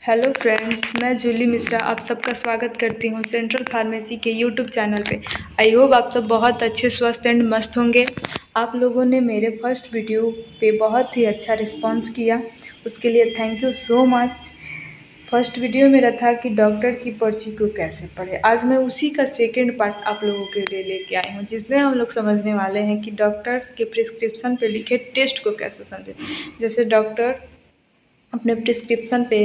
Hello friends, मैं जूली मिश्रा आप सबका स्वागत करती हूँ सेंट्रल फार्मेसी के यूट्यूब चैनल पे। आई होप आप सब बहुत अच्छे स्वस्थ एंड मस्त होंगे। आप लोगों ने मेरे फर्स्ट वीडियो पे बहुत ही अच्छा रिस्पांस किया, उसके लिए thank you so much. First video मेरा था कि डॉक्टर की पर्ची को कैसे पढ़े। आज मैं उसी का सेकेंड पार्ट आप लोगों के लिए लेके आई हूँ, जिसमें हम लोग समझने वाले हैं कि डॉक्टर के प्रिस्क्रिप्शन पे लिखे टेस्ट को कैसे समझें। जैसे डॉक्टर अपने प्रिस्क्रिप्शन पे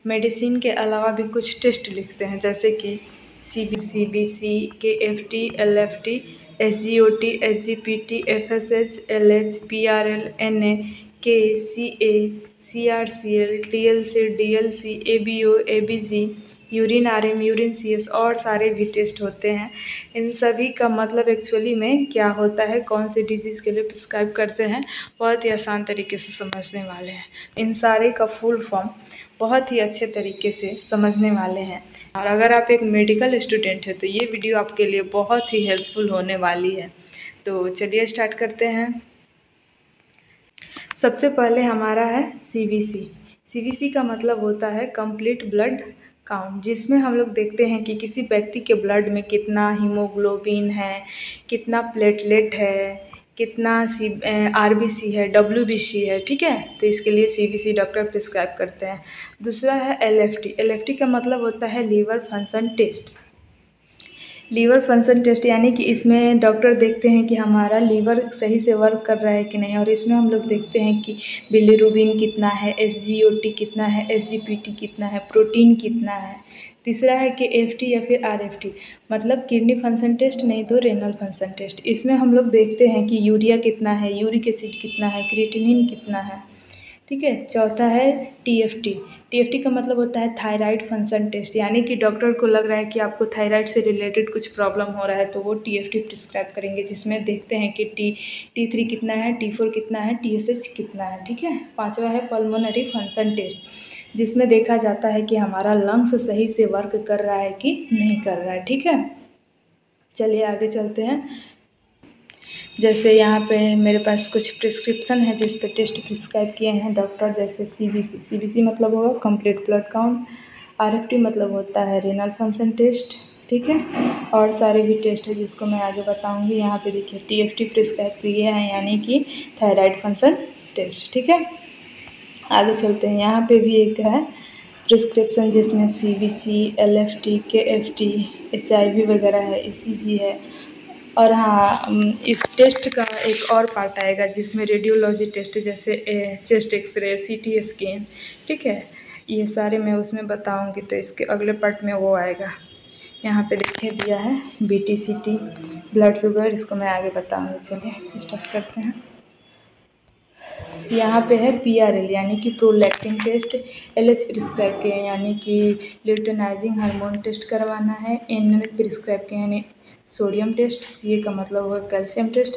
मेडिसिन के अलावा भी कुछ टेस्ट लिखते हैं, जैसे कि CBC, KFT, LFT, SGOT, SGPT, FSH, LH, PRL, NA, K, CA, CRCL, TLC, DLC, ABO, ABG, urine RM, urine CS और सारे भी टेस्ट होते हैं। इन सभी का मतलब एक्चुअली में क्या होता है, कौन से डिजीज़ के लिए प्रिस्क्राइब करते हैं, बहुत ही आसान तरीके से समझने वाले हैं। इन सारे का फुल फॉर्म बहुत ही अच्छे तरीके से समझने वाले हैं। और अगर आप एक मेडिकल स्टूडेंट हैं तो ये वीडियो आपके लिए बहुत ही हेल्पफुल होने वाली है। तो चलिए स्टार्ट करते हैं। सबसे पहले हमारा है CBC का मतलब होता है कंप्लीट ब्लड काउंट, जिसमें हम लोग देखते हैं कि किसी व्यक्ति के ब्लड में कितना हीमोग्लोबिन है, कितना प्लेटलेट है, कितना RBC है, WBC है। ठीक है, तो इसके लिए CBC डॉक्टर प्रिस्क्राइब करते हैं। दूसरा है LFT का मतलब होता है liver function test. Liver function test यानी कि इसमें डॉक्टर देखते हैं कि हमारा लीवर सही से वर्क कर रहा है कि नहीं, और इसमें हम लोग देखते हैं कि बिलीरुबिन कितना है, SGOT कितना है, SGPT कितना है, प्रोटीन कितना है। तीसरा है कि KFT या फिर RFT, मतलब किडनी फंक्शन टेस्ट, नहीं तो रेनल फंक्शन टेस्ट। इसमें हम लोग देखते हैं कि यूरिया कितना है, यूरिक एसिड कितना है, क्रिएटिनिन कितना है। ठीक है, चौथा है TFT का मतलब होता है थायराइड फंक्शन टेस्ट, यानी कि डॉक्टर को लग रहा है कि आपको थायराइड से रिलेटेड कुछ प्रॉब्लम हो रहा है तो वो TFT प्रिस्क्राइब करेंगे, जिसमें देखते हैं कि T3 कितना है, T4 कितना है, TSH कितना है। ठीक है, पांचवा है पल्मोनरी फंक्शन टेस्ट, जिसमें देखा जाता है कि हमारा लंग्स सही से वर्क कर रहा है कि नहीं कर रहा है। ठीक है, चलिए आगे चलते हैं। जैसे यहाँ पे मेरे पास कुछ प्रिस्क्रिप्शन है जिस पे टेस्ट प्रिस्क्राइब किए हैं डॉक्टर, जैसे CBC मतलब होगा कंप्लीट ब्लड काउंट, RFT मतलब होता है रेनल फंक्शन टेस्ट। ठीक है, और सारे भी टेस्ट है जिसको मैं आगे बताऊंगी। यहाँ पे देखिए TFT प्रिस्क्राइब किए हैं, यानी कि थायराइड फंक्शन टेस्ट। ठीक है, आगे चलते हैं। यहाँ पे भी एक है प्रिस्क्रिप्शन जिसमें CBC, LFT, KFT, HIV वगैरह है, ECG है। और हाँ, इस टेस्ट का एक और पार्ट आएगा जिसमें रेडियोलॉजी टेस्ट, जैसे चेस्ट एक्सरे, CT स्कैन। ठीक है, ये सारे मैं उसमें बताऊंगी, तो इसके अगले पार्ट में वो आएगा। यहाँ पे देखिए दिया है BT-CT, ब्लड शुगर, इसको मैं आगे बताऊंगी। चलिए स्टार्ट करते हैं। यहाँ पे है PRL यानी कि प्रोलैक्टिन टेस्ट, LH प्रिस्क्राइब किए यानी कि ल्यूटेनाइजिंग हार्मोन टेस्ट करवाना है, NN प्रिस्क्राइब किए यानी सोडियम टेस्ट, CA का मतलब होगा कैल्शियम टेस्ट,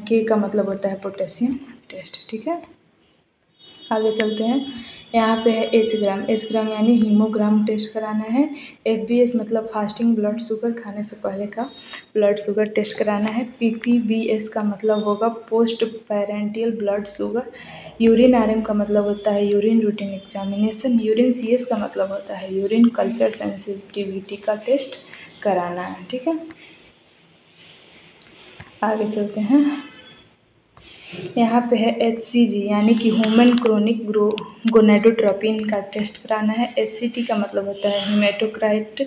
K का मतलब होता है पोटेशियम टेस्ट। ठीक है, आगे चलते हैं। यहाँ पे है H ग्राम यानी हीमोग्राम टेस्ट कराना है। FBS मतलब फास्टिंग ब्लड शुगर, खाने से पहले का ब्लड शुगर टेस्ट कराना है। PPBS का मतलब होगा post prandial blood sugar. Urine RM का मतलब होता है urine routine examination. Urine CS का मतलब होता है यूरिन कल्चर सेंसिटिविटी का टेस्ट कराना है। ठीक है, आगे चलते हैं। यहाँ पे है HCG यानी कि ह्यूमन क्रोनिक गोनेडोट्रोपिन का टेस्ट कराना है। HCT का मतलब होता है हीमेटोक्राइट।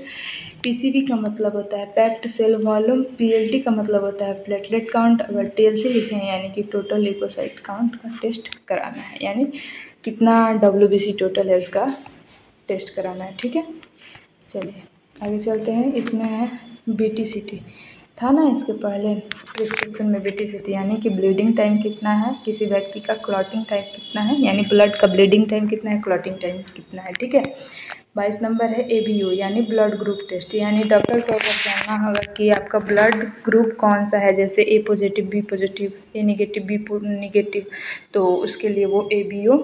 PCV का मतलब होता है पैक्ड सेल वॉल्यूम। PLT का मतलब होता है प्लेटलेट काउंट। अगर TLC लिखे हैं यानी कि टोटल ल्यूकोसाइट काउंट का टेस्ट कराना है, यानी कितना WBC टोटल है उसका टेस्ट कराना है। ठीक है, चलिए आगे चलते हैं। इसमें है BT-CT, था ना इसके पहले प्रिस्क्रिप्शन में BT-CT, यानी कि ब्लीडिंग टाइम कितना है, किसी व्यक्ति का क्लॉटिंग टाइम कितना है, यानी ब्लड का ब्लीडिंग टाइम कितना है, क्लॉटिंग टाइम कितना है। ठीक है, 22 नंबर है ABO यानी ब्लड ग्रुप टेस्ट, यानी डॉक्टर को अगर जानना होगा कि आपका ब्लड ग्रुप कौन सा है, जैसे A positive, B positive, A negative, B negative, तो उसके लिए वो ABO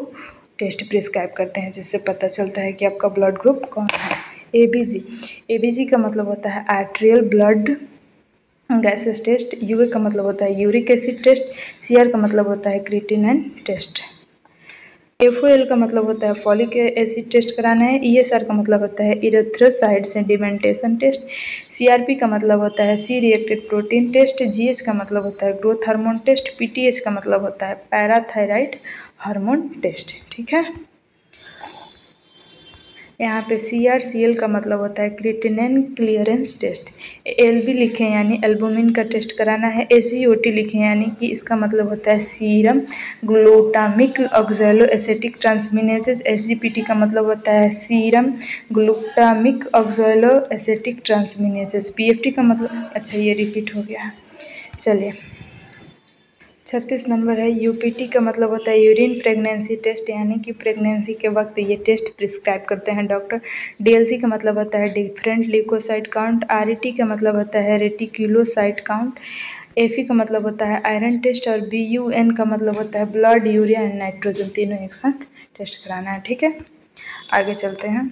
टेस्ट प्रिस्क्राइब करते हैं, जिससे पता चलता है कि आपका ब्लड ग्रुप कौन है। ABG का मतलब होता है arterial blood gases test. UA का मतलब होता है यूरिक एसिड टेस्ट। CR का मतलब होता है क्रिएटिनिन टेस्ट। FOL का मतलब होता है फॉलिक एसिड टेस्ट कराना है। ESR का मतलब होता है इरेथ्रोसाइट सेडिमेंटेशन टेस्ट। CRP का मतलब होता है सी रिएक्टेड प्रोटीन टेस्ट। GH का मतलब होता है ग्रोथ हार्मोन टेस्ट। PTH का मतलब होता है पैराथायराइड हार्मोन टेस्ट। ठीक है, यहाँ पे CRCL का मतलब होता है क्रिएटिनिन क्लियरेंस टेस्ट। LB लिखे यानी एल्बुमिन का टेस्ट कराना है। SGOT लिखे यानी कि इसका मतलब होता है serum glutamic oxalo acetic transaminases. SGPT का मतलब होता है serum glutamic oxalo acetic transaminases. PFT का मतलब, अच्छा ये रिपीट हो गया, चलिए 36 नंबर है। UPT का मतलब होता है यूरिन प्रेगनेंसी टेस्ट, यानी कि प्रेगनेंसी के वक्त ये टेस्ट प्रिस्क्राइब करते हैं डॉक्टर। DLC का मतलब होता है डिफरेंट ल्यूकोसाइट काउंट। RET का मतलब होता है रेटिक्यूलोसाइट काउंट। FE का मतलब होता है आयरन टेस्ट। और BUN का मतलब होता है ब्लड, यूरिया एंड नाइट्रोजन, तीनों एक साथ टेस्ट कराना है। ठीक है, आगे चलते हैं।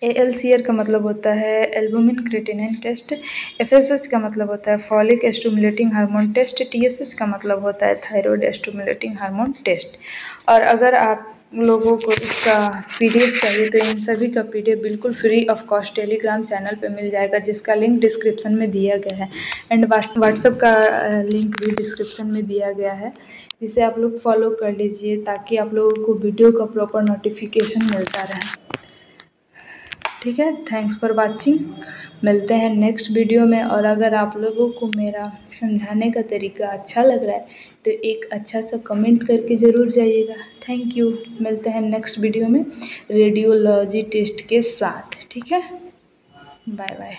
ALCR का मतलब होता है एल्बुमिन क्रिएटिनिन टेस्ट। FSH का मतलब होता है follicle stimulating hormone test. TSH का मतलब होता है थायराइड स्टिमुलेटिंग हार्मोन टेस्ट। और अगर आप लोगों को इसका PDF चाहिए तो इन सभी का PDF बिल्कुल free of cost Telegram channel पे मिल जाएगा, जिसका लिंक डिस्क्रिप्शन में दिया गया है। एंड व्हाट्सएप का लिंक भी डिस्क्रिप्शन में दिया गया है, जिसे आप लोग फॉलो कर लीजिए ताकि आप लोगों को वीडियो का प्रॉपर नोटिफिकेशन मिलता रहे। ठीक है, थैंक्स फॉर वाचिंग। मिलते हैं नेक्स्ट वीडियो में। और अगर आप लोगों को मेरा समझाने का तरीका अच्छा लग रहा है तो एक अच्छा सा कमेंट करके ज़रूर जाइएगा। Thank you. मिलते हैं नेक्स्ट वीडियो में रेडियोलॉजी टेस्ट के साथ। ठीक है, बाय बाय।